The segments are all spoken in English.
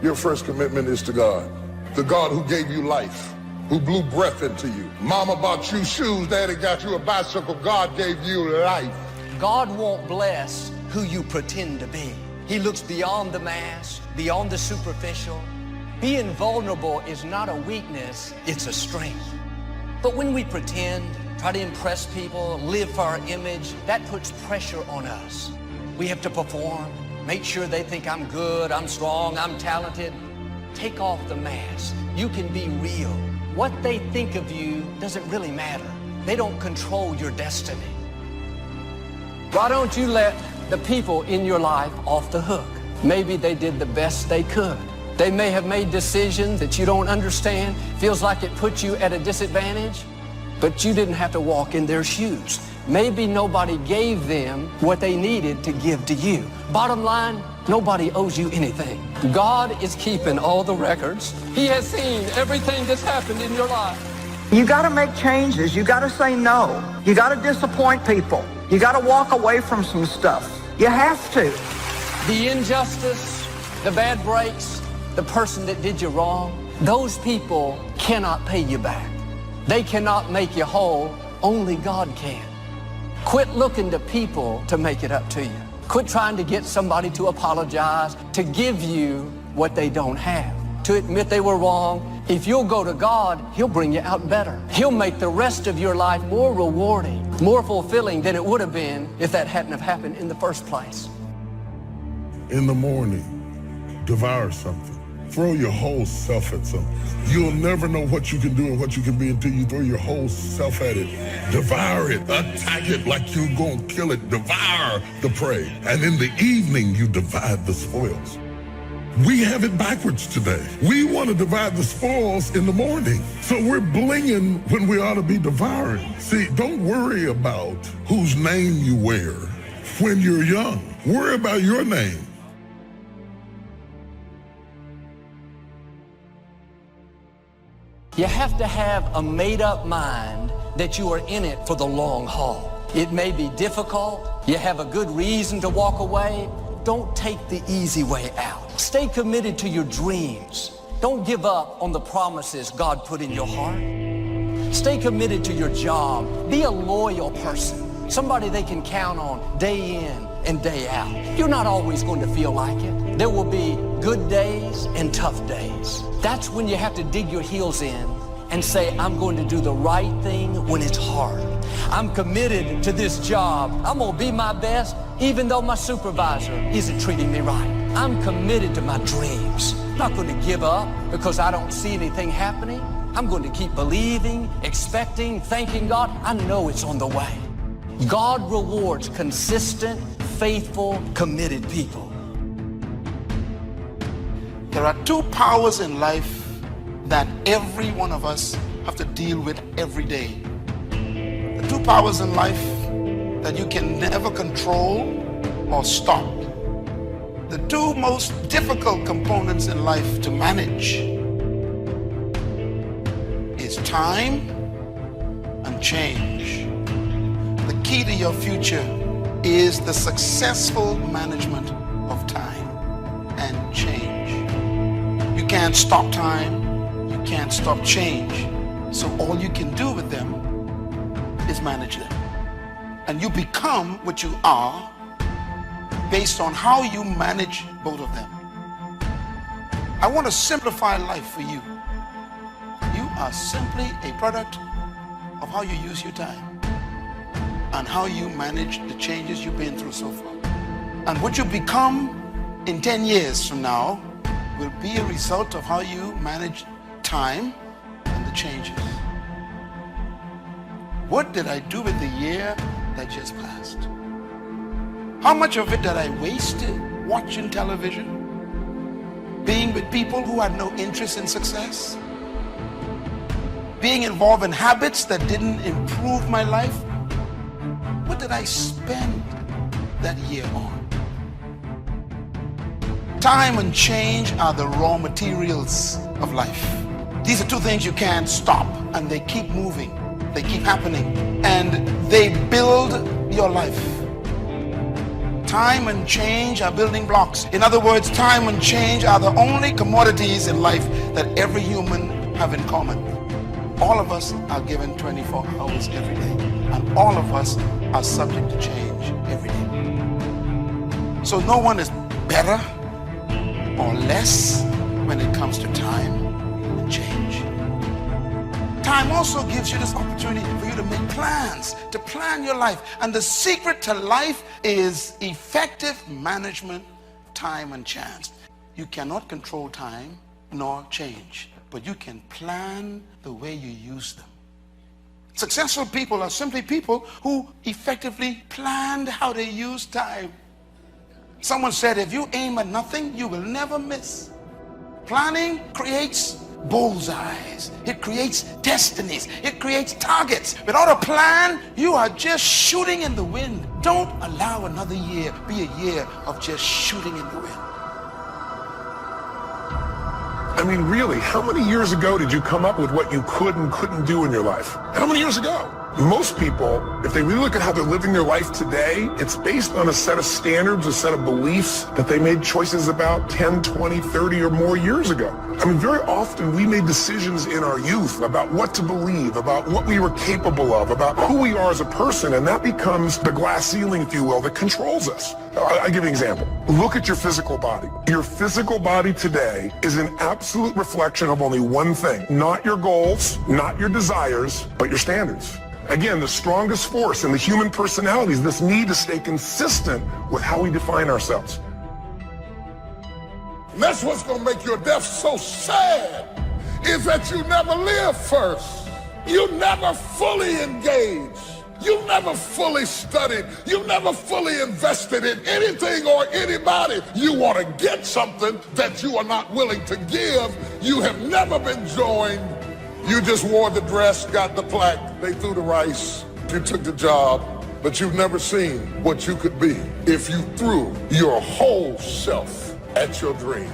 your first commitment is to God. The God who gave you life, who blew breath into you. Mama bought you shoes, daddy got you a bicycle. God gave you life. God won't bless who you pretend to be. He looks beyond the mask, beyond the superficial. Being vulnerable is not a weakness, it's a strength. But when we pretend, try to impress people, live for our image, that puts pressure on us. We have to perform, make sure they think I'm good, I'm strong, I'm talented. Take off the mask. You can be real. What they think of you doesn't really matter. They don't control your destiny. Why don't you let the people in your life off the hook? Maybe they did the best they could. They may have made decisions that you don't understand, feels like it puts you at a disadvantage, but you didn't have to walk in their shoes. Maybe nobody gave them what they needed to give to you. Bottom line, nobody owes you anything. God is keeping all the records. He has seen everything that's happened in your life. You got to make changes. You got to say no. You got to disappoint people. You got to walk away from some stuff. You have to. The injustice, the bad breaks, the person that did you wrong, those people cannot pay you back. They cannot make you whole. Only God can. Quit looking to people to make it up to you. Quit trying to get somebody to apologize, to give you what they don't have, to admit they were wrong. If you'll go to God, He'll bring you out better. He'll make the rest of your life more rewarding, more fulfilling than it would have been if that hadn't have happened in the first place. In the morning, devour something. Throw your whole self at something. You'll never know what you can do and what you can be until you throw your whole self at it. Devour it. Attack it like you're going to kill it. Devour the prey. And in the evening, you divide the spoils. We have it backwards today. We want to divide the spoils in the morning. So we're blinging when we ought to be devouring. See, don't worry about whose name you wear when you're young. Worry about your name. You have to have a made-up mind that you are in it for the long haul. It may be difficult. You have a good reason to walk away. Don't take the easy way out. Stay committed to your dreams. Don't give up on the promises God put in your heart. Stay committed to your job. Be a loyal person, somebody they can count on day in and day out. You're not always going to feel like it. There will be good days and tough days. That's when you have to dig your heels in and say, I'm going to do the right thing when it's hard. I'm committed to this job. I'm going to be my best even though my supervisor isn't treating me right. I'm committed to my dreams. I'm not going to give up because I don't see anything happening. I'm going to keep believing, expecting, thanking God. I know it's on the way. God rewards consistent, faithful, committed people. There are two powers in life that every one of us have to deal with every day. The two powers in life that you can never control or stop. The two most difficult components in life to manage is time and change. The key to your future is the successful management of time and change. You can't stop time, you can't stop change. So all you can do with them is manage them. And you become what you are based on how you manage both of them. I want to simplify life for you. You are simply a product of how you use your time and how you manage the changes you've been through so far. And what you become in 10 years from now will be a result of how you manage time and the changes. What did I do with the year that just passed? How much of it did I waste watching television? Being with people who had no interest in success? Being involved in habits that didn't improve my life? What did I spend that year on? Time and change are the raw materials of life. These are two things you can't stop, and they keep moving, they keep happening, and they build your life. Time and change are building blocks. In other words, time and change are the only commodities in life that every human have in common. All of us are given 24 hours every day, and all of us are subject to change every day. So no one is better or less when it comes to time and change. Time also gives you this opportunity for you to make plans, to plan your life. And the secret to life is effective management, time and chance. You cannot control time nor change, but you can plan the way you use them. Successful people are simply people who effectively planned how they use time. Someone said, if you aim at nothing, you will never miss. Planning creates bullseyes. It creates destinies. It creates targets. Without a plan, you are just shooting in the wind. Don't allow another year be a year of just shooting in the wind. I mean, really, how many years ago did you come up with what you could and couldn't do in your life? How many years ago? Most people, if they really look at how they're living their life today, it's based on a set of standards, a set of beliefs that they made choices about 10, 20, 30 or more years ago. I mean, very often we made decisions in our youth about what to believe, about what we were capable of, about who we are as a person, and that becomes the glass ceiling, if you will, that controls us. I'll give you an example. Look at your physical body. Your physical body today is an absolute reflection of only one thing, not your goals, not your desires, but your standards. Again, the strongest force in the human personality is this need to stay consistent with how we define ourselves. And that's what's going to make your death so sad, is that you never live first. You never fully engaged. You never fully studied. You never fully invested in anything or anybody. You want to get something that you are not willing to give. You have never been joined. You just wore the dress, got the plaque, they threw the rice, you took the job, but you've never seen what you could be if you threw your whole self at your dream.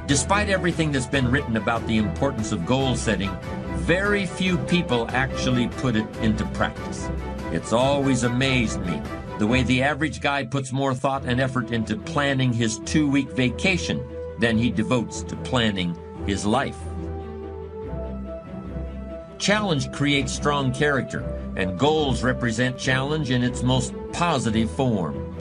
Despite everything that's been written about the importance of goal setting, very few people actually put it into practice. It's always amazed me the way the average guy puts more thought and effort into planning his 2-week vacation than he devotes to planning his life. Challenge creates strong character, and goals represent challenge in its most positive form.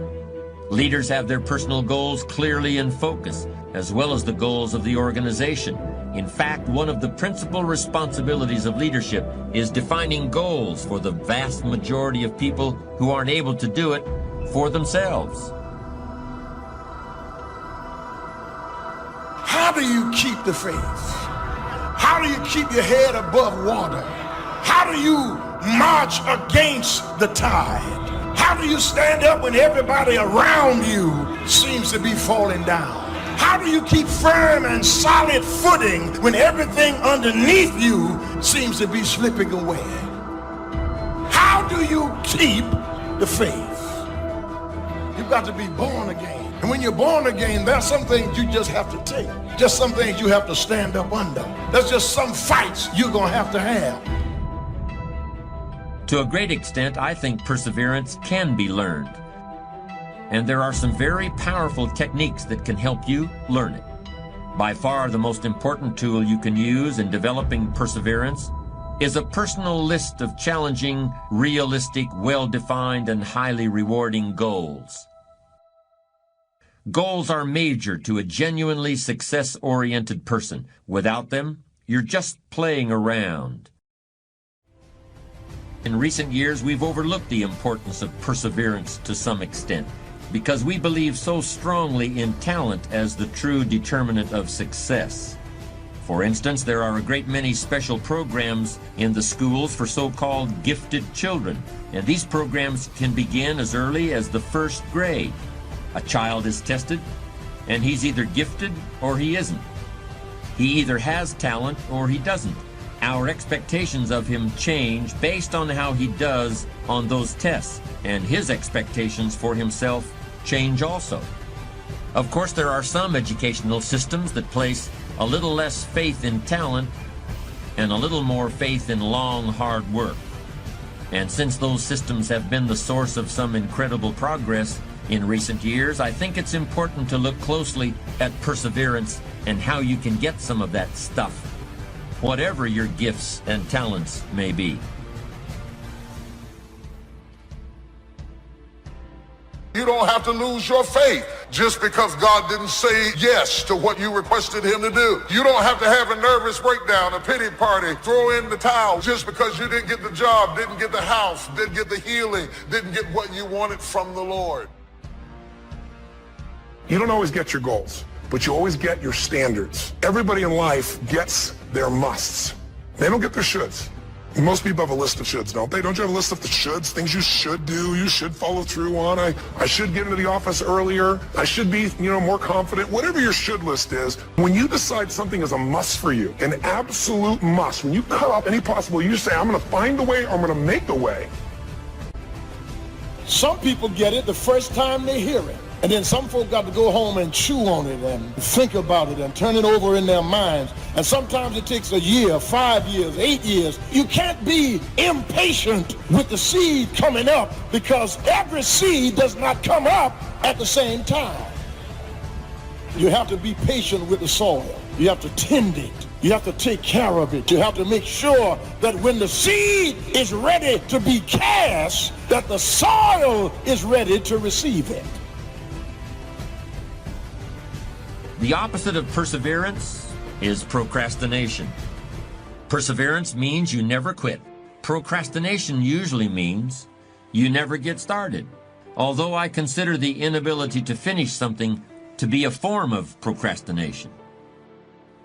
Leaders have their personal goals clearly in focus, as well as the goals of the organization. In fact, one of the principal responsibilities of leadership is defining goals for the vast majority of people who aren't able to do it for themselves. How do you keep the faith? How do you keep your head above water? How do you march against the tide? How do you stand up when everybody around you seems to be falling down? How do you keep firm and solid footing when everything underneath you seems to be slipping away? How do you keep the faith? You've got to be born again. And when you're born again, there's some things you just have to take. Just some things you have to stand up under. There's just some fights you're going to have. To a great extent, I think perseverance can be learned. And there are some very powerful techniques that can help you learn it. By far the most important tool you can use in developing perseverance is a personal list of challenging, realistic, well-defined, and highly rewarding goals. Goals are major to a genuinely success-oriented person. Without them, you're just playing around. In recent years, we've overlooked the importance of perseverance to some extent because we believe so strongly in talent as the true determinant of success. For instance, there are a great many special programs in the schools for so-called gifted children, and these programs can begin as early as the 1st grade. A child is tested, and he's either gifted or he isn't. He either has talent or he doesn't. Our expectations of him change based on how he does on those tests, and his expectations for himself change also. Of course, there are some educational systems that place a little less faith in talent and a little more faith in long, hard work. And since those systems have been the source of some incredible progress in recent years, I think it's important to look closely at perseverance and how you can get some of that stuff, whatever your gifts and talents may be. You don't have to lose your faith just because God didn't say yes to what you requested him to do. You don't have to have a nervous breakdown, a pity party, throw in the towel just because you didn't get the job, didn't get the house, didn't get the healing, didn't get what you wanted from the Lord. You don't always get your goals, but you always get your standards. Everybody in life gets their musts. They don't get their shoulds. Most people have a list of shoulds, don't they? Don't you have a list of the shoulds, things you should do, you should follow through on? I should get into the office earlier. I should be, more confident. Whatever your should list is, when you decide something is a must for you, an absolute must, when you cut off any possible, you say, I'm going to find a way or I'm going to make the way. Some people get it the first time they hear it. And then some folk got to go home and chew on it and think about it and turn it over in their minds. And sometimes it takes a year, 5 years, 8 years. You can't be impatient with the seed coming up because every seed does not come up at the same time. You have to be patient with the soil. You have to tend it. You have to take care of it. You have to make sure that when the seed is ready to be cast, that the soil is ready to receive it. The opposite of perseverance is procrastination. Perseverance means you never quit. Procrastination usually means you never get started. Although I consider the inability to finish something to be a form of procrastination.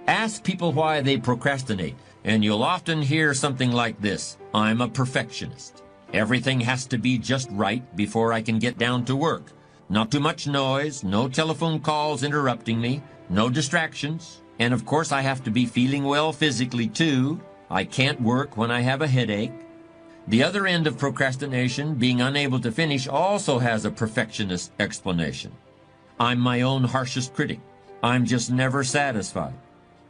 Ask people why they procrastinate, and you'll often hear something like this: I'm a perfectionist. Everything has to be just right before I can get down to work. Not too much noise, no telephone calls interrupting me, no distractions. And of course I have to be feeling well physically too. I can't work when I have a headache. The other end of procrastination, being unable to finish, also has a perfectionist explanation. I'm my own harshest critic. I'm just never satisfied.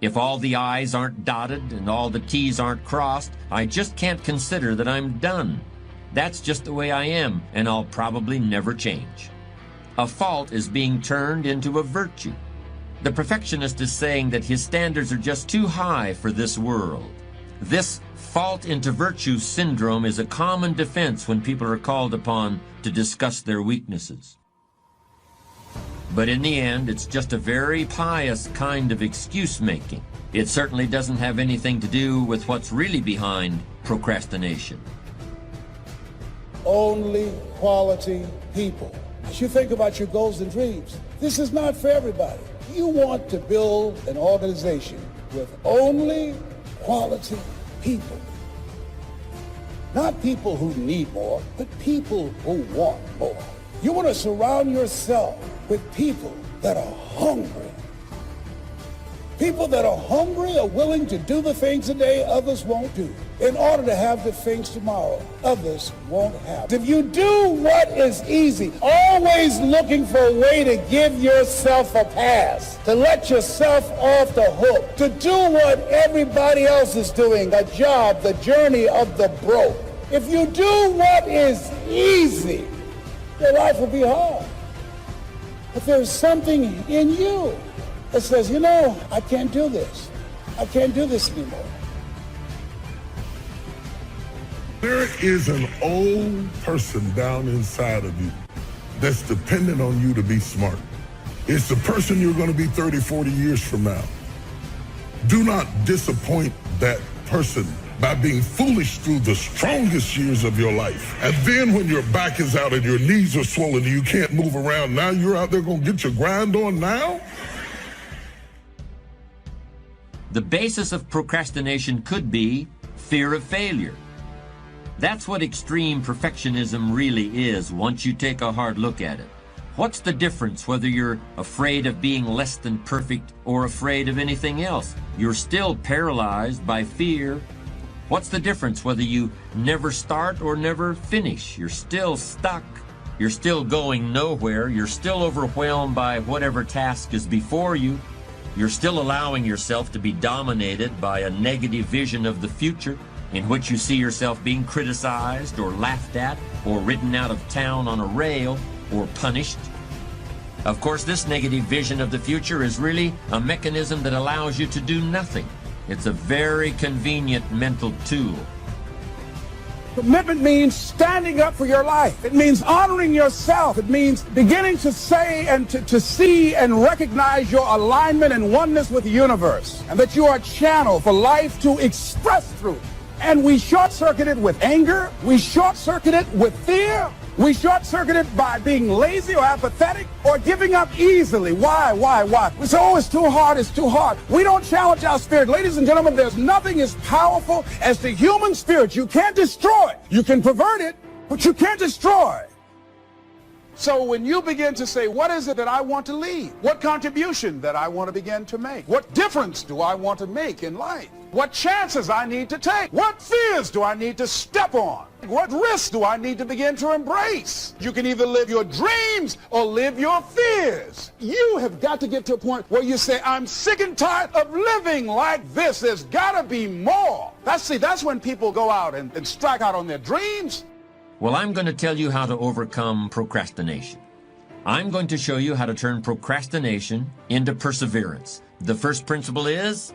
If all the I's aren't dotted and all the T's aren't crossed, I just can't consider that I'm done. That's just the way I am, and I'll probably never change. A fault is being turned into a virtue. The perfectionist is saying that his standards are just too high for this world. This fault into virtue syndrome is a common defense when people are called upon to discuss their weaknesses. But in the end, it's just a very pious kind of excuse-making. It certainly doesn't have anything to do with what's really behind procrastination. Only quality people. As you think about your goals and dreams, this is not for everybody. You want to build an organization with only quality people. Not people who need more, but people who want more. You want to surround yourself with people that are hungry. People that are hungry are willing to do the things today others won't do in order to have the things tomorrow others won't have. If you do what is easy, always looking for a way to give yourself a pass, to let yourself off the hook, to do what everybody else is doing, a job, the journey of the broke. If you do what is easy, your life will be hard. But there's something in you that says, I can't do this. I can't do this anymore. There is an old person down inside of you that's dependent on you to be smart. It's the person you're going to be 30, 40 years from now. Do not disappoint that person by being foolish through the strongest years of your life. And then when your back is out and your knees are swollen and you can't move around, now you're out there going to get your grind on now? The basis of procrastination could be fear of failure. That's what extreme perfectionism really is once you take a hard look at it. What's the difference whether you're afraid of being less than perfect or afraid of anything else? You're still paralyzed by fear. What's the difference whether you never start or never finish? You're still stuck. You're still going nowhere. You're still overwhelmed by whatever task is before you. You're still allowing yourself to be dominated by a negative vision of the future in which you see yourself being criticized or laughed at or ridden out of town on a rail or punished. Of course, this negative vision of the future is really a mechanism that allows you to do nothing. It's a very convenient mental tool. Commitment means standing up for your life. It means honoring yourself. It means beginning to say and to see and recognize your alignment and oneness with the universe, and that you are a channel for life to express through. And we short-circuit it with anger. We short-circuit it with fear. We short-circuit it by being lazy or apathetic or giving up easily. Why? We say, oh, it's too hard, it's too hard. We don't challenge our spirit. Ladies and gentlemen, there's nothing as powerful as the human spirit. You can't destroy it. You can pervert it, but you can't destroy it. So when you begin to say, what is it that I want to leave? What contribution that I want to begin to make? What difference do I want to make in life? What chances I need to take? What fears do I need to step on? What risks do I need to begin to embrace? You can either live your dreams or live your fears. You have got to get to a point where you say, I'm sick and tired of living like this. There's got to be more. That's when people go out and strike out on their dreams. Well, I'm going to tell you how to overcome procrastination. I'm going to show you how to turn procrastination into perseverance. The first principle is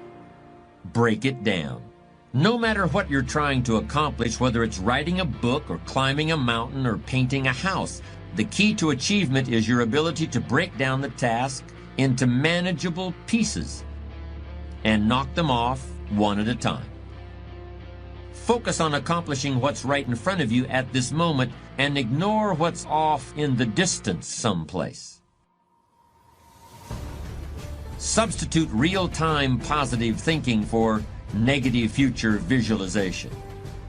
break it down. No matter what you're trying to accomplish, whether it's writing a book or climbing a mountain or painting a house, the key to achievement is your ability to break down the task into manageable pieces and knock them off one at a time. Focus on accomplishing what's right in front of you at this moment and ignore what's off in the distance someplace. Substitute real-time positive thinking for negative future visualization.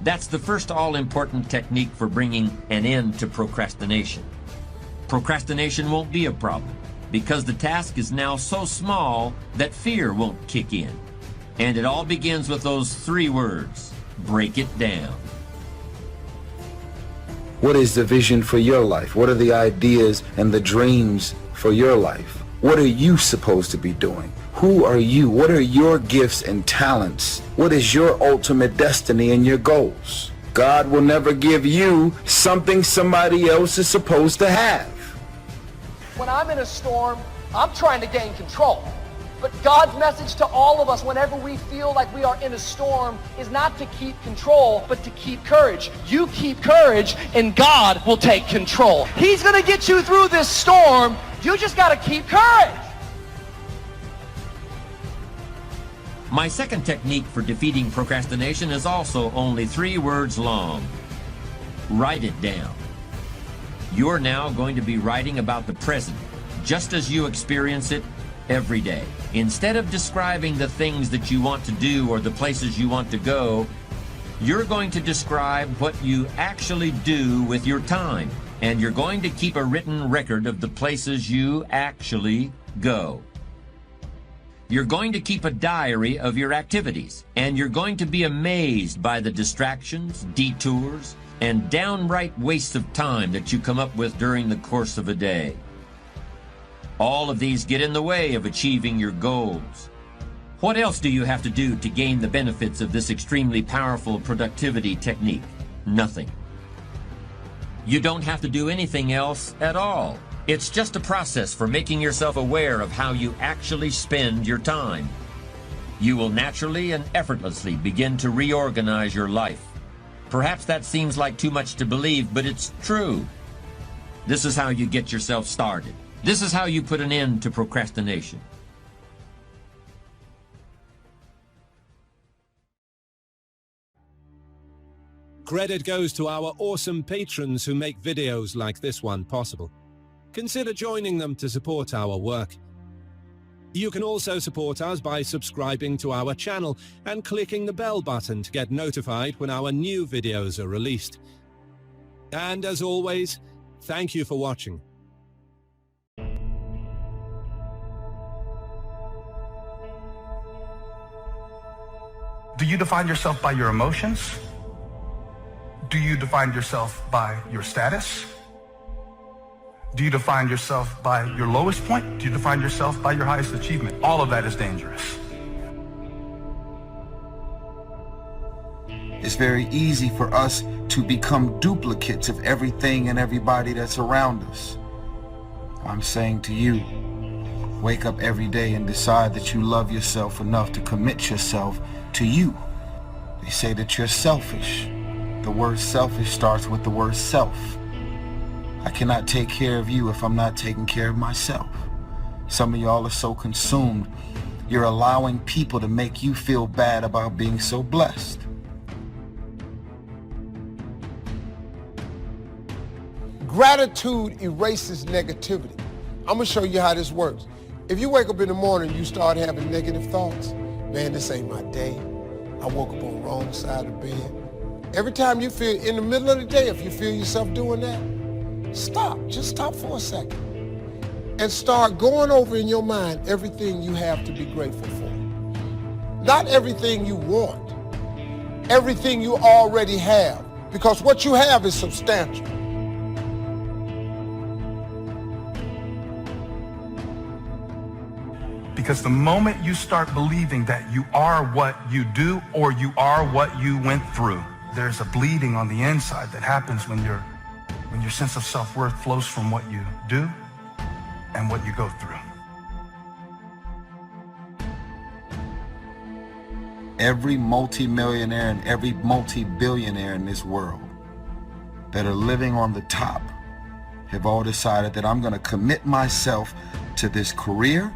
That's the first all-important technique for bringing an end to procrastination. Procrastination won't be a problem because the task is now so small that fear won't kick in. And it all begins with those 3 words. Break it down. What is the vision for your life? What are the ideas and the dreams for your life? What are you supposed to be doing? Who are you? What are your gifts and talents? What is your ultimate destiny and your goals? God will never give you something somebody else is supposed to have. When I'm in a storm, I'm trying to gain control. But God's message to all of us whenever we feel like we are in a storm is not to keep control, but to keep courage. You keep courage and God will take control. He's going to get you through this storm. You just got to keep courage. My second technique for defeating procrastination is also only 3 words long. Write it down. You're now going to be writing about the present, just as you experience it every day. Instead of describing the things that you want to do or the places you want to go, you're going to describe what you actually do with your time. And you're going to keep a written record of the places you actually go. You're going to keep a diary of your activities, and you're going to be amazed by the distractions, detours, and downright wastes of time that you come up with during the course of a day. All of these get in the way of achieving your goals. What else do you have to do to gain the benefits of this extremely powerful productivity technique? Nothing. You don't have to do anything else at all. It's just a process for making yourself aware of how you actually spend your time. You will naturally and effortlessly begin to reorganize your life. Perhaps that seems like too much to believe, but it's true. This is how you get yourself started. This is how you put an end to procrastination. Credit goes to our awesome patrons who make videos like this one possible. Consider joining them to support our work. You can also support us by subscribing to our channel and clicking the bell button to get notified when our new videos are released. And as always, thank you for watching. Do you define yourself by your emotions? Do you define yourself by your status? Do you define yourself by your lowest point? Do you define yourself by your highest achievement? All of that is dangerous. It's very easy for us to become duplicates of everything and everybody that's around us. I'm saying to you, wake up every day and decide that you love yourself enough to commit yourself to you. They say that you're selfish. The word selfish starts with the word self. I cannot take care of you if I'm not taking care of myself. Some of y'all are so consumed, you're allowing people to make you feel bad about being so blessed. Gratitude erases negativity. I'm gonna show you how this works. If you wake up in the morning, you start having negative thoughts. Man, this ain't my day. I woke up on the wrong side of the bed. Every time you feel, in the middle of the day, if you feel yourself doing that, stop. Just stop for a second. And start going over in your mind everything you have to be grateful for. Not everything you want, everything you already have. Because what you have is substantial. Because the moment you start believing that you are what you do or you are what you went through, there's a bleeding on the inside that happens when your sense of self-worth flows from what you do and what you go through. Every multimillionaire and every multi-billionaire in this world that are living on the top have all decided that I'm going to commit myself to this career,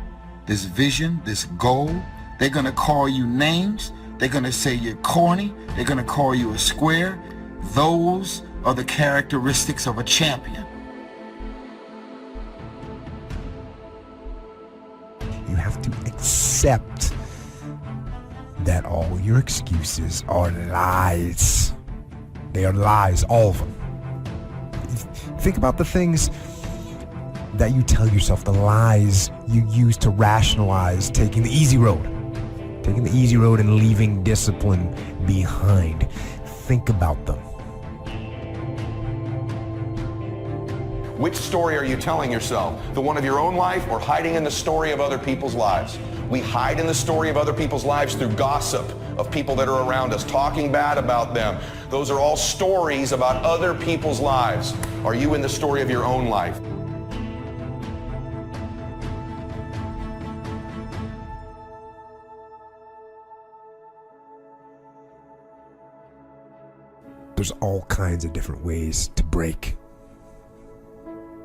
this vision, this goal. They're going to call you names. They're going to say you're corny. They're going to call you a square. Those are the characteristics of a champion. You have to accept that all your excuses are lies. They are lies, all of them. Think about the things that you tell yourself, the lies you use to rationalize taking the easy road. Taking the easy road and leaving discipline behind. Think about them. Which story are you telling yourself? The one of your own life or hiding in the story of other people's lives? We hide in the story of other people's lives through gossip of people that are around us, talking bad about them. Those are all stories about other people's lives. Are you in the story of your own life? There's all kinds of different ways to break.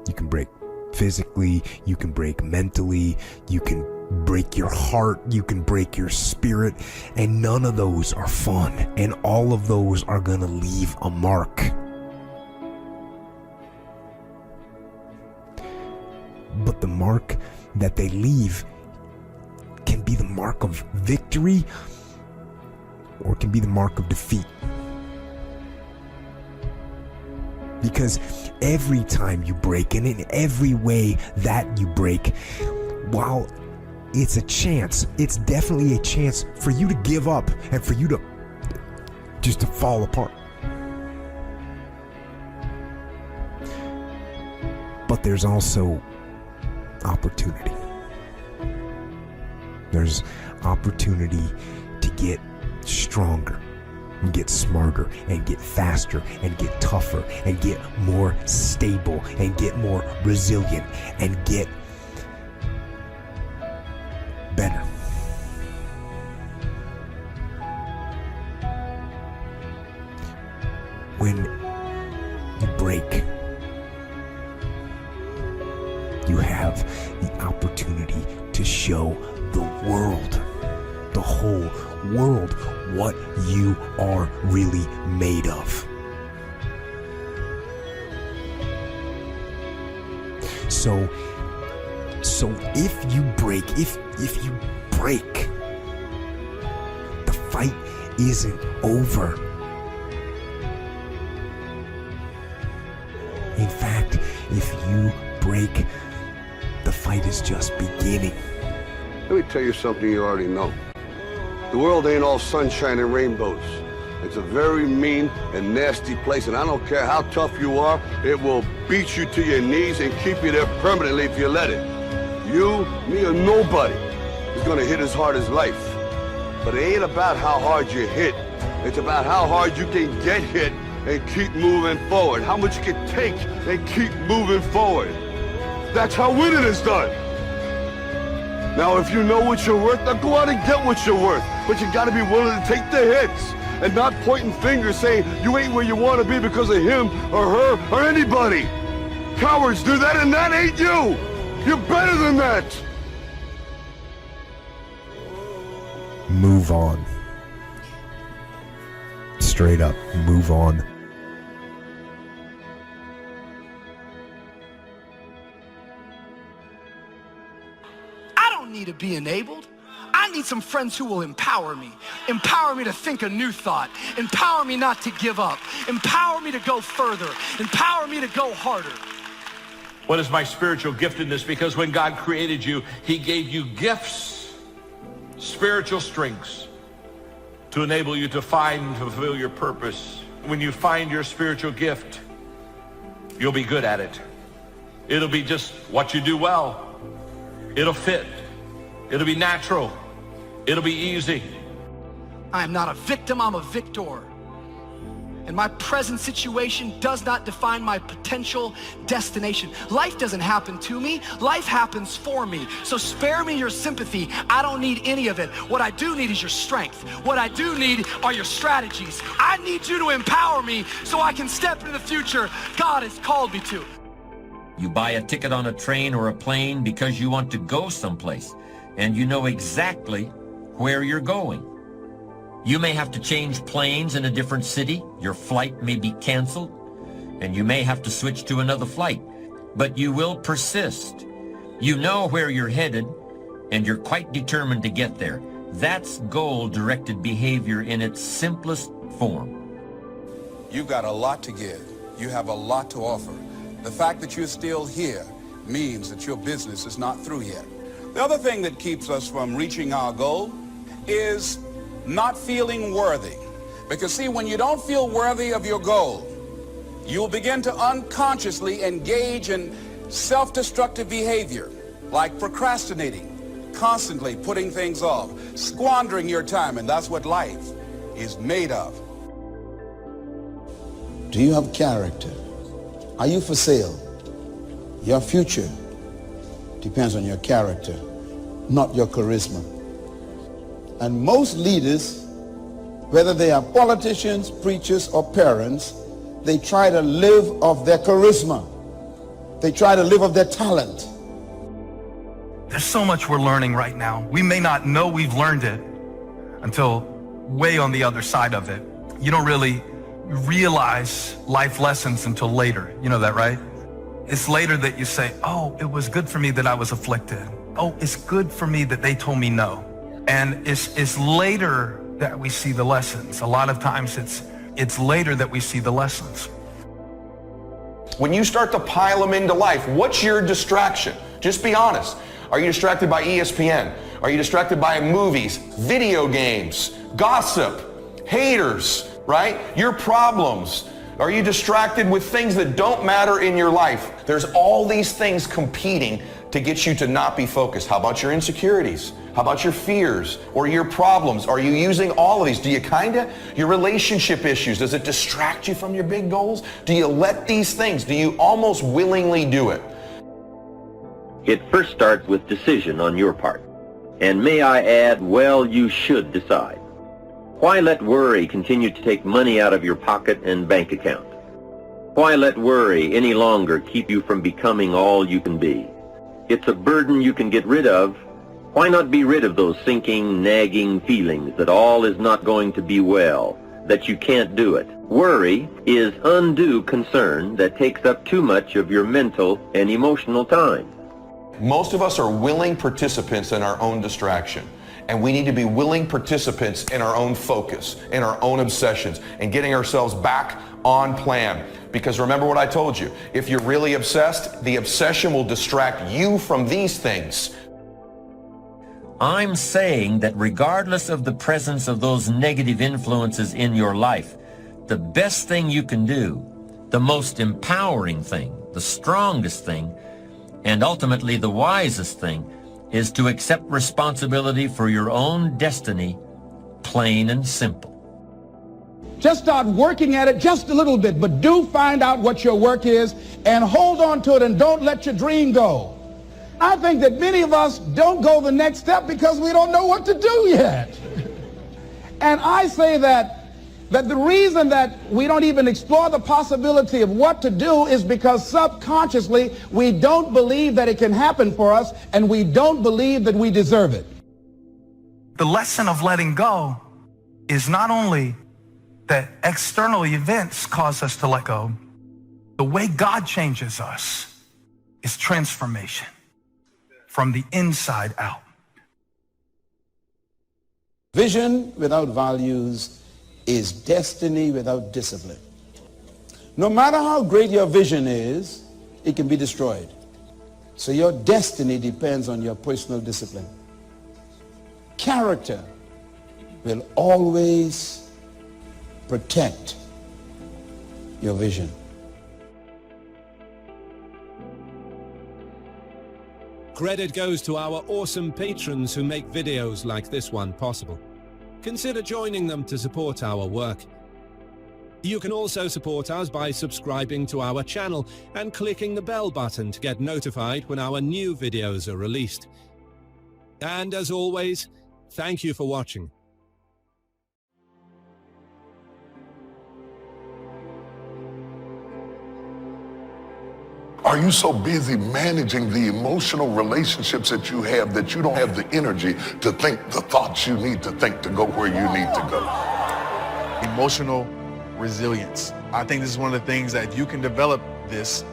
You can break physically, you can break mentally, you can break your heart, you can break your spirit, and none of those are fun, and all of those are gonna leave a mark. But the mark that they leave can be the mark of victory, or it can be the mark of defeat. Because every time you break, and in every way that you break, while it's a chance, it's definitely a chance for you to give up and for you to just to fall apart. But there's also opportunity. There's opportunity to get stronger, and get smarter, and get faster, and get tougher, and get more stable, and get more resilient, and get better. When you break, you have the opportunity to show the world, the whole world, what you are really made of. So if you break, if you break, the fight isn't over. In fact, if you break, the fight is just beginning. Let me tell you something you already know. The world ain't all sunshine and rainbows. It's a very mean and nasty place, and I don't care how tough you are, it will beat you to your knees and keep you there permanently if you let it. You, me, or nobody is gonna hit as hard as life. But it ain't about how hard you hit. It's about how hard you can get hit and keep moving forward. How much you can take and keep moving forward. That's how winning is done. Now, if you know what you're worth, now go out and get what you're worth. But you gotta be willing to take the hits and not pointing fingers saying you ain't where you wanna be because of him or her or anybody. Cowards do that, and that ain't you. You're better than that. Move on. Straight up, move on. I don't need to be enabled. I need some friends who will empower me. Empower me to think a new thought. Empower me not to give up. Empower me to go further. Empower me to go harder. What is my spiritual giftedness? Because when God created you, he gave you gifts, spiritual strengths, to enable you to find and fulfill your purpose. When you find your spiritual gift, you'll be good at it. It'll be just what you do well. It'll fit. It'll be natural. It'll be easy. I am not a victim, I'm a victor. And my present situation does not define my potential destination. Life doesn't happen to me, life happens for me. So spare me your sympathy. I don't need any of it. What I do need is your strength. What I do need are your strategies. I need you to empower me so I can step into the future God has called me to. You buy a ticket on a train or a plane because you want to go someplace, and you know exactly where you're going. You may have to change planes in a different city, your flight may be canceled, and you may have to switch to another flight, but you will persist. You know where you're headed, and you're quite determined to get there. That's goal-directed behavior in its simplest form. You've got a lot to give. You have a lot to offer. The fact that you're still here means that your business is not through yet. The other thing that keeps us from reaching our goal is not feeling worthy. Because see, when you don't feel worthy of your goal, you'll begin to unconsciously engage in self-destructive behavior, like procrastinating, constantly putting things off, squandering your time, and that's what life is made of. Do you have character? Are you for sale? Your future depends on your character, not your charisma. And most leaders, whether they are politicians, preachers, or parents, they try to live off their charisma. They try to live off their talent. There's so much we're learning right now. We may not know we've learned it until way on the other side of it. You don't really realize life lessons until later. You know that, right? It's later that you say, oh, it was good for me that I was afflicted. Oh, it's good for me that they told me no. And it's later that we see the lessons. A lot of times it's later that we see the lessons. When you start to pile them into life, what's your distraction? Just be honest. Are you distracted by ESPN? Are you distracted by movies, video games, gossip, haters, right? Your problems. Are you distracted with things that don't matter in your life? There's all these things competing to get you to not be focused. How about your insecurities? How about your fears or your problems? Are you using all of these? Do you your relationship issues, does it distract you from your big goals? Do you let these things, do you almost willingly do it? It first starts with decision on your part. And may I add, well, you should decide. Why let worry continue to take money out of your pocket and bank account? Why let worry any longer keep you from becoming all you can be? It's a burden you can get rid of. Why not be rid of those sinking, nagging feelings that all is not going to be well, that you can't do it? Worry is undue concern that takes up too much of your mental and emotional time. Most of us are willing participants in our own distraction. And we need to be willing participants in our own focus, in our own obsessions, and getting ourselves back on plan. Because remember what I told you, if you're really obsessed, the obsession will distract you from these things. I'm saying that regardless of the presence of those negative influences in your life, the best thing you can do, the most empowering thing, the strongest thing, and ultimately the wisest thing, is to accept responsibility for your own destiny, plain and simple. Just start working at it just a little bit, but do find out what your work is and hold on to it and don't let your dream go. I think that many of us don't go the next step because we don't know what to do yet. And I say that the reason that we don't even explore the possibility of what to do is because subconsciously we don't believe that it can happen for us, and we don't believe that we deserve it. The lesson of letting go is not only that external events cause us to let go. The way God changes us is transformation from the inside out. Vision without values is destiny without discipline. No matter how great your vision is, it can be destroyed. So your destiny depends on your personal discipline. Character will always protect your vision. Credit goes to our awesome patrons who make videos like this one possible. Consider joining them to support our work. You can also support us by subscribing to our channel and clicking the bell button to get notified when our new videos are released. And as always, thank you for watching. Are you so busy managing the emotional relationships that you have that you don't have the energy to think the thoughts you need to think to go where you need to go? Emotional resilience. I think this is one of the things that you can develop this.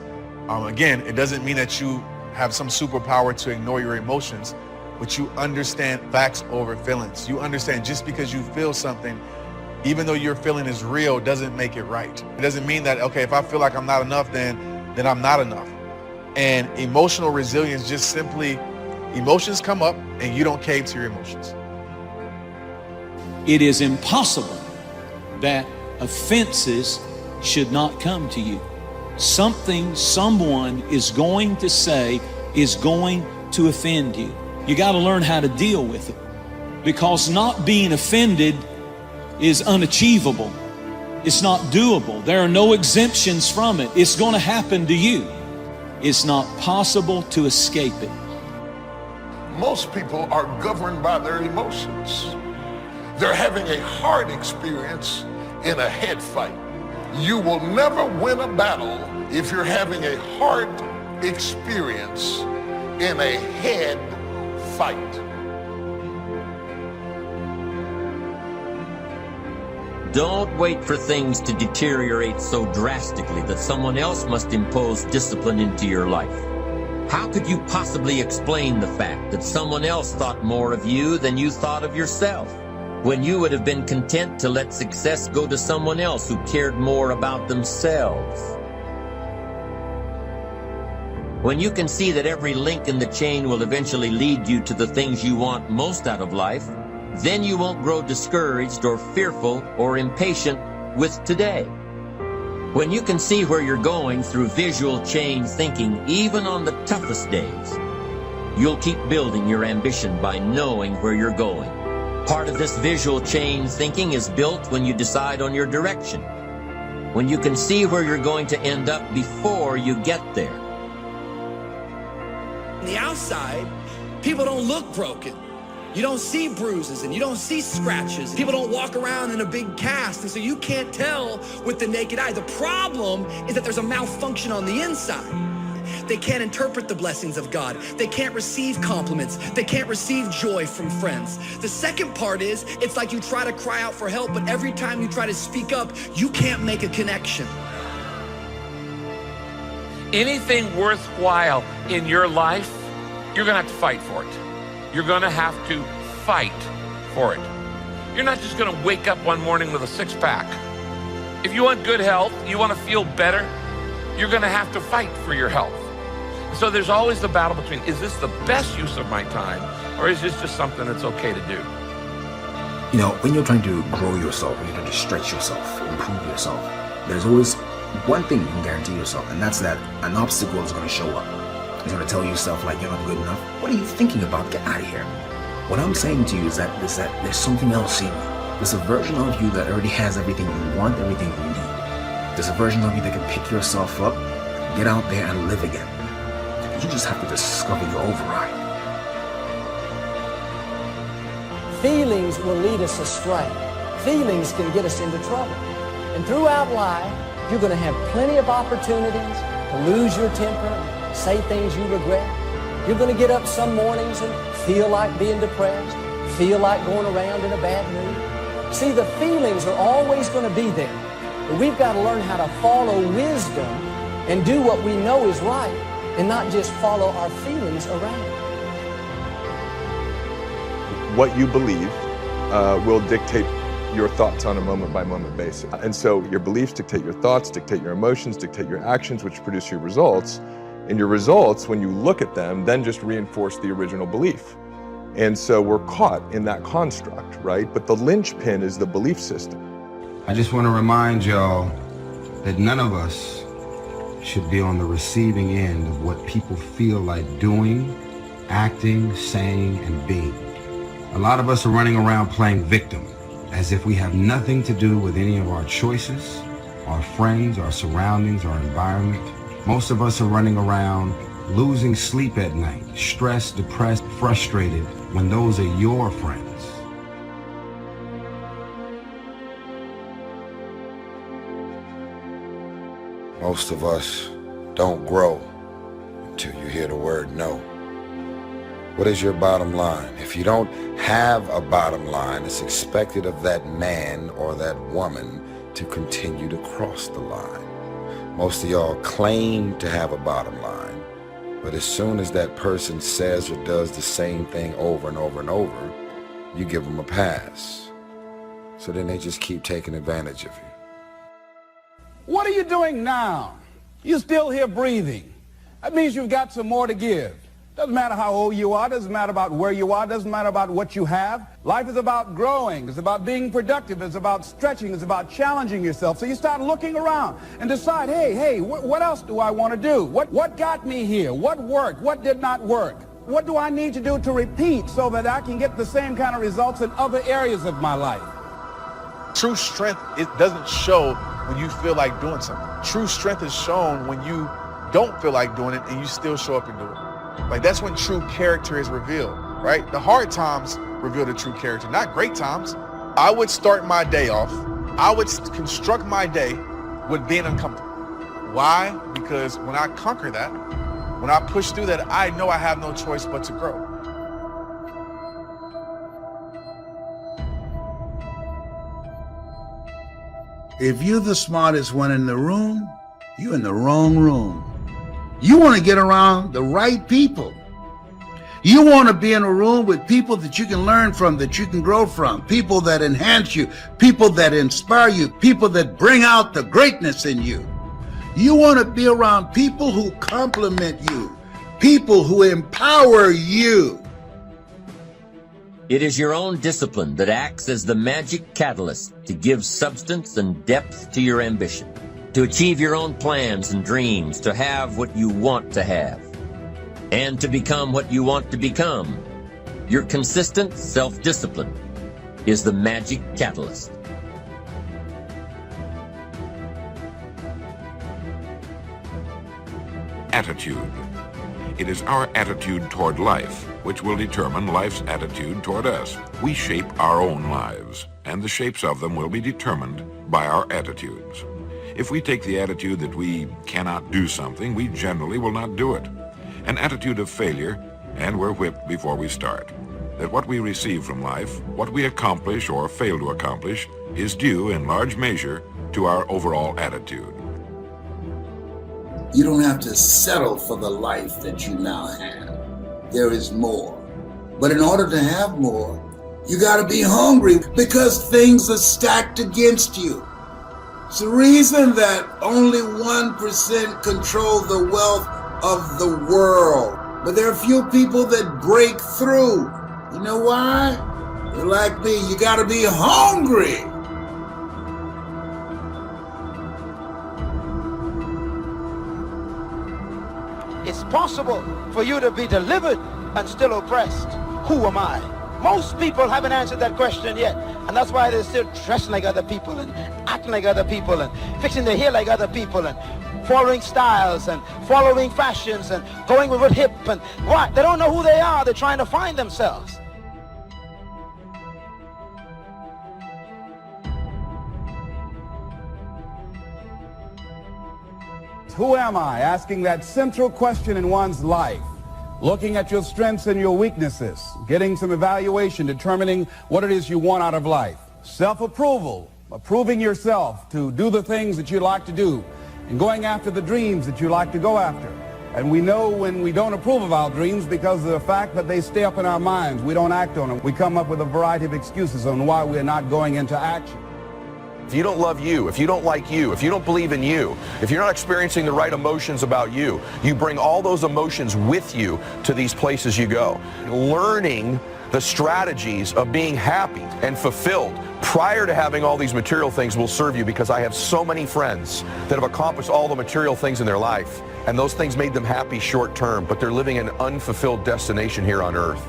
Again, it doesn't mean that you have some superpower to ignore your emotions, but you understand facts over feelings. You understand just because you feel something, even though your feeling is real, doesn't make it right. It doesn't mean that, okay, if I feel like I'm not enough, then I'm not enough. And emotional resilience, just simply, emotions come up and you don't cave to your emotions. It is impossible that offenses should not come to you. Something someone is going to say is going to offend you. You got to learn how to deal with it, because not being offended is unachievable. It's not doable. There are no exemptions from it. It's going to happen to you. It's not possible to escape it. Most people are governed by their emotions. They're having a heart experience in a head fight. You will never win a battle if you're having a heart experience in a head fight. Don't wait for things to deteriorate so drastically that someone else must impose discipline into your life. How could you possibly explain the fact that someone else thought more of you than you thought of yourself, when you would have been content to let success go to someone else who cared more about themselves? When you can see that every link in the chain will eventually lead you to the things you want most out of life, then you won't grow discouraged or fearful or impatient with today. When you can see where you're going through visual chain thinking, even on the toughest days, you'll keep building your ambition by knowing where you're going. Part of this visual chain thinking is built when you decide on your direction, when you can see where you're going to end up before you get there. On the outside, people don't look broken. You don't see bruises and you don't see scratches. People don't walk around in a big cast, and so you can't tell with the naked eye. The problem is that there's a malfunction on the inside. They can't interpret the blessings of God. They can't receive compliments. They can't receive joy from friends. The second part is, it's like you try to cry out for help, but every time you try to speak up, you can't make a connection. Anything worthwhile in your life, you're gonna have to fight for it. You're gonna have to fight for it. You're not just gonna wake up one morning with a six-pack. If you want good health, you wanna feel better, you're gonna have to fight for your health. So there's always the battle between, is this the best use of my time, or is this just something that's okay to do? You know, when you're trying to grow yourself, when you're trying to stretch yourself, improve yourself, there's always one thing you can guarantee yourself, and that's that an obstacle is gonna show up. It's gonna tell yourself like you're not good enough. What are you thinking about? Get out of here. What I'm saying to you is that there's something else in you. There's a version of you that already has everything you want, everything you need. There's a version of you that can pick yourself up, get out there and live again. You just have to discover your override. Feelings will lead us astray. Feelings can get us into trouble. And throughout life, you're going to have plenty of opportunities to lose your temper, say things you regret. You're going to get up some mornings and feel like being depressed, feel like going around in a bad mood. See, the feelings are always going to be there. But we've got to learn how to follow wisdom and do what we know is right and not just follow our feelings around. What you believe will dictate your thoughts on a moment-by-moment basis. And so your beliefs dictate your thoughts, dictate your emotions, dictate your actions, which produce your results. And your results, when you look at them, then just reinforce the original belief. And so we're caught in that construct, right? But the linchpin is the belief system. I just want to remind y'all that none of us should be on the receiving end of what people feel like doing, acting, saying, and being. A lot of us are running around playing victim, as if we have nothing to do with any of our choices, our friends, our surroundings, our environment. Most of us are running around losing sleep at night, stressed, depressed, frustrated, when those are your friends. Most of us don't grow until you hear the word no. What is your bottom line? If you don't have a bottom line, it's expected of that man or that woman to continue to cross the line. Most of y'all claim to have a bottom line, but as soon as that person says or does the same thing over and over and over, you give them a pass. So then they just keep taking advantage of you. What are you doing now? You're still here breathing. That means you've got some more to give. Doesn't matter how old you are, doesn't matter about where you are, doesn't matter about what you have. Life is about growing, it's about being productive, it's about stretching, it's about challenging yourself. So you start looking around and decide, hey, what else do I want to do? What got me here? What worked? What did not work? What do I need to do to repeat so that I can get the same kind of results in other areas of my life? True strength, it doesn't show when you feel like doing something. True strength is shown when you don't feel like doing it and you still show up and do it. Like, that's when true character is revealed, right? The hard times reveal the true character, not great times. I would start my day off, I would construct my day with being uncomfortable. Why? Because when I conquer that, when I push through that, I know I have no choice but to grow. If you're the smartest one in the room, you're in the wrong room. You want to get around the right people. You want to be in a room with people that you can learn from, that you can grow from, people that enhance you, people that inspire you, people that bring out the greatness in you. You want to be around people who compliment you, people who empower you. It is your own discipline that acts as the magic catalyst to give substance and depth to your ambition, to achieve your own plans and dreams, to have what you want to have, and to become what you want to become. Your consistent self-discipline is the magic catalyst. Attitude. It is our attitude toward life which will determine life's attitude toward us. We shape our own lives, and the shapes of them will be determined by our attitudes. If we take the attitude that we cannot do something, we generally will not do it. An attitude of failure, and we're whipped before we start. That what we receive from life, what we accomplish or fail to accomplish, is due in large measure to our overall attitude. You don't have to settle for the life that you now have. There is more. But in order to have more, you got to be hungry because things are stacked against you. It's the reason that only 1% control the wealth of the world. But there are few people that break through. You know why? You're like me, you got to be hungry. It's possible for you to be delivered and still oppressed. Who am I? Most people haven't answered that question yet. And that's why they're still dressing like other people and acting like other people and fixing their hair like other people and following styles and following fashions and going with it hip. And why? They don't know who they are. They're trying to find themselves. Who am I? Asking that central question in one's life. Looking at your strengths and your weaknesses. Getting some evaluation, determining what it is you want out of life. Self-approval. Approving yourself to do the things that you like to do. And going after the dreams that you like to go after. And we know when we don't approve of our dreams because of the fact that they stay up in our minds. We don't act on them. We come up with a variety of excuses on why we're not going into action. If you don't love you, if you don't like you, if you don't believe in you, if you're not experiencing the right emotions about you, you bring all those emotions with you to these places you go. Learning the strategies of being happy and fulfilled prior to having all these material things will serve you, because I have so many friends that have accomplished all the material things in their life, and those things made them happy short term, but they're living an unfulfilled destination here on earth.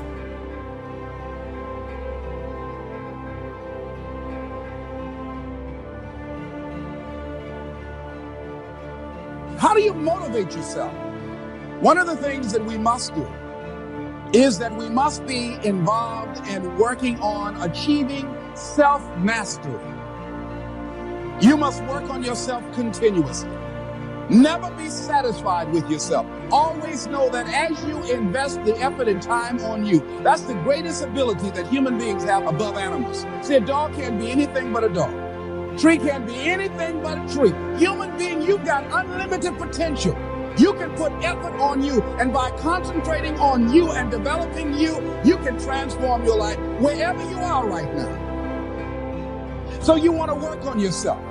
How do you motivate yourself? One of the things that we must do is that we must be involved in working on achieving self-mastery. You must work on yourself continuously. Never be satisfied with yourself. Always know that as you invest the effort and time on you, that's the greatest ability that human beings have above animals. See, a dog can't be anything but a dog. Tree can't be anything but a tree. Human being, you've got unlimited potential. You can put effort on you, and by concentrating on you and developing you, you can transform your life wherever you are right now. So you want to work on yourself.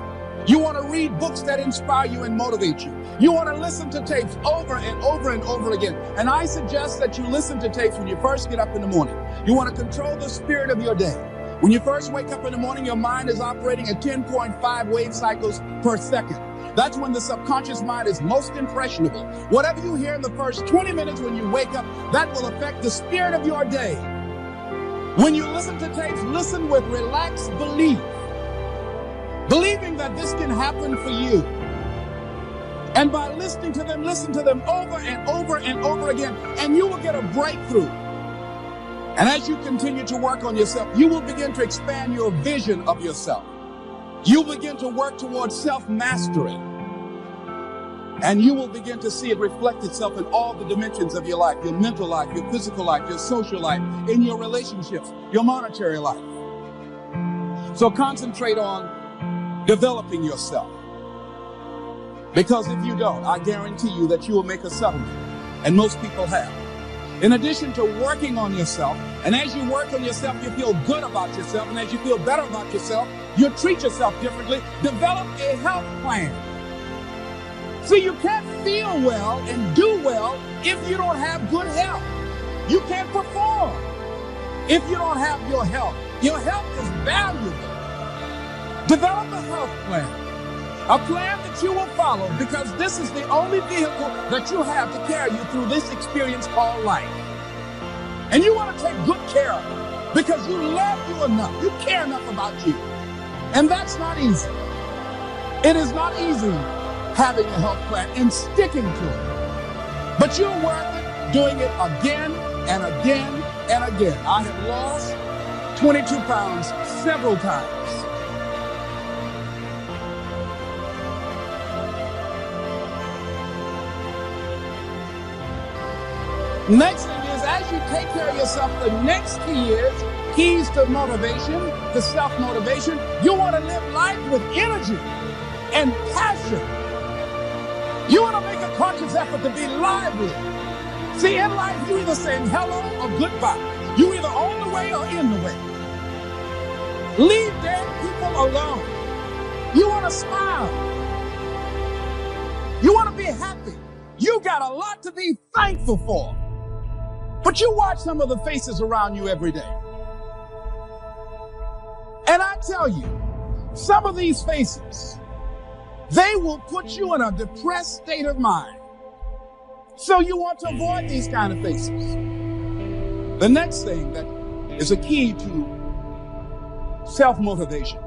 You want to read books that inspire you and motivate you. You want to listen to tapes over and over and over again. And I suggest that you listen to tapes when you first get up in the morning. You want to control the spirit of your day. When you first wake up in the morning, your mind is operating at 10.5 wave cycles per second. That's when the subconscious mind is most impressionable. Whatever you hear in the first 20 minutes when you wake up, that will affect the spirit of your day. When you listen to tapes, listen with relaxed belief. Believing that this can happen for you. And by listening to them, listen to them over and over and over again, and you will get a breakthrough. And as you continue to work on yourself, you will begin to expand your vision of yourself. You begin to work towards self-mastery. And you will begin to see it reflect itself in all the dimensions of your life, your mental life, your physical life, your social life, in your relationships, your monetary life. So concentrate on developing yourself. Because if you don't, I guarantee you that you will make a settlement. And most people have. In addition to working on yourself, and as you work on yourself, you feel good about yourself, and as you feel better about yourself, you treat yourself differently. Develop a health plan. See, you can't feel well and do well if you don't have good health. You can't perform if you don't have your health. Your health is valuable. Develop a health plan. A plan that you will follow, because this is the only vehicle that you have to carry you through this experience called life. And you want to take good care of it because you love you enough. You care enough about you. And that's not easy. It is not easy having a health plan and sticking to it. But you're worth it doing it again and again and again. I have lost 22 pounds several times. Next thing is, as you take care of yourself, the next key is keys to motivation, to self-motivation. You want to live life with energy and passion. You want to make a conscious effort to be lively. See, in life, you're either saying hello or goodbye. You're either on the way or in the way. Leave dead people alone. You want to smile. You want to be happy. You got a lot to be thankful for. But you watch some of the faces around you every day. And I tell you, some of these faces, they will put you in a depressed state of mind. So you want to avoid these kind of faces. The next thing that is a key to self-motivation,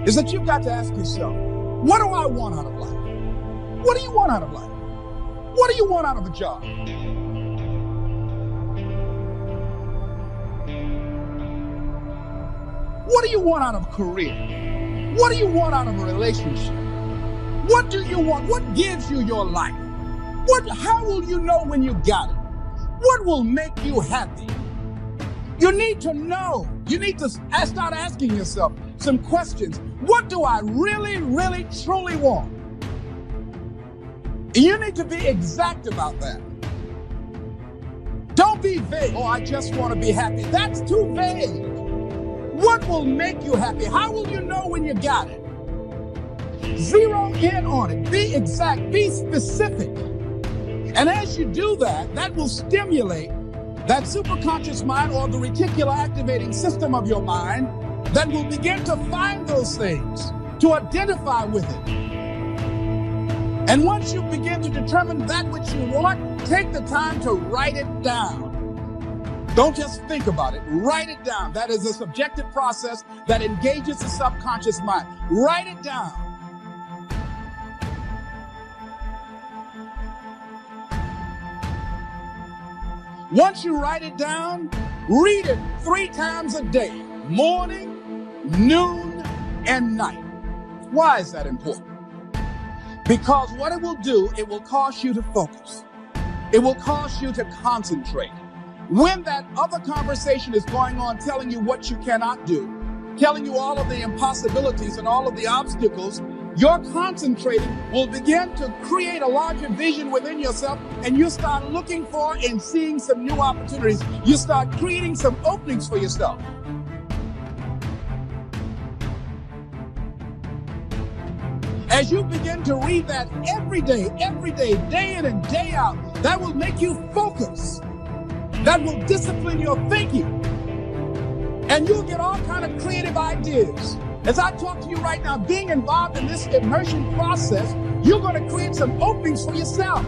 is that you've got to ask yourself, what do I want out of life? What do you want out of life? What do you want out of a job? What do you want out of a career? What do you want out of a relationship? What do you want? What gives you your life? How will you know when you got it? What will make you happy? You need to know. You need to start asking yourself some questions. What do I really, really, truly want? You need to be exact about that. Don't be vague. Oh, I just want to be happy. That's too vague. What will make you happy? How will you know when you got it? Zero in on it. Be exact. Be specific. And as you do that, that will stimulate that superconscious mind or the reticular activating system of your mind that will begin to find those things, to identify with it. And once you begin to determine that which you want, take the time to write it down. Don't just think about it. Write it down. That is a subjective process that engages the subconscious mind. Write it down. Once you write it down, read it 3 times a day, morning, noon, and night. Why is that important? Because what it will do, it will cause you to focus. It will cause you to concentrate. When that other conversation is going on, telling you what you cannot do, telling you all of the impossibilities and all of the obstacles, your concentrating will begin to create a larger vision within yourself, and you start looking for and seeing some new opportunities. You start creating some openings for yourself. As you begin to read that every day, day in and day out, that will make you focus. That will discipline your thinking. And you'll get all kind of creative ideas. As I talk to you right now, being involved in this immersion process, you're going to create some openings for yourself.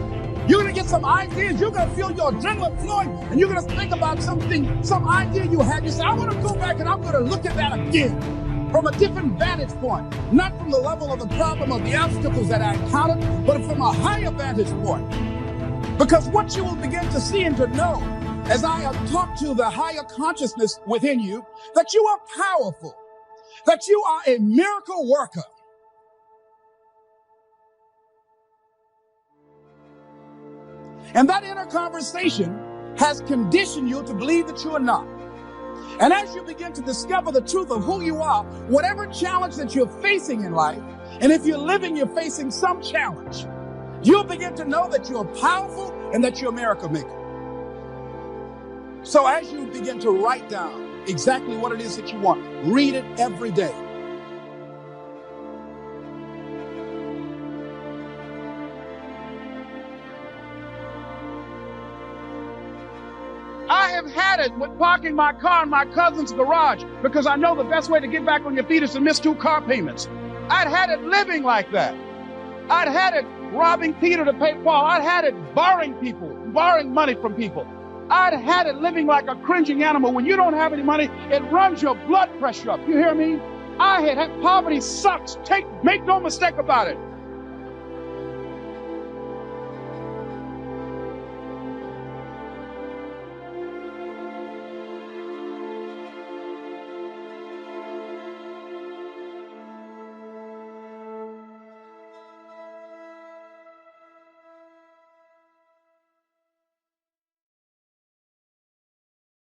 You're going to get some ideas. You're going to feel your adrenaline flowing, and you're going to think about something, some idea you had. You say, I want to go back and I'm going to look at that again from a different vantage point, not from the level of the problem of the obstacles that I encountered, but from a higher vantage point. Because what you will begin to see and to know as I have talked to the higher consciousness within you, that you are powerful, that you are a miracle worker. And that inner conversation has conditioned you to believe that you are not. And as you begin to discover the truth of who you are, whatever challenge that you're facing in life, and if you're living, you're facing some challenge, you'll begin to know that you're powerful and that you're a miracle maker. So as you begin to write down exactly what it is that you want, read it every day. I have had it with parking my car in my cousin's garage because I know the best way to get back on your feet is to miss 2 car payments. I'd had it living like that. I'd had it robbing Peter to pay Paul. I'd had it borrowing money from people. I'd had it living like a cringing animal. When you don't have any money, it runs your blood pressure up. You hear me? I had poverty sucks. Make no mistake about it.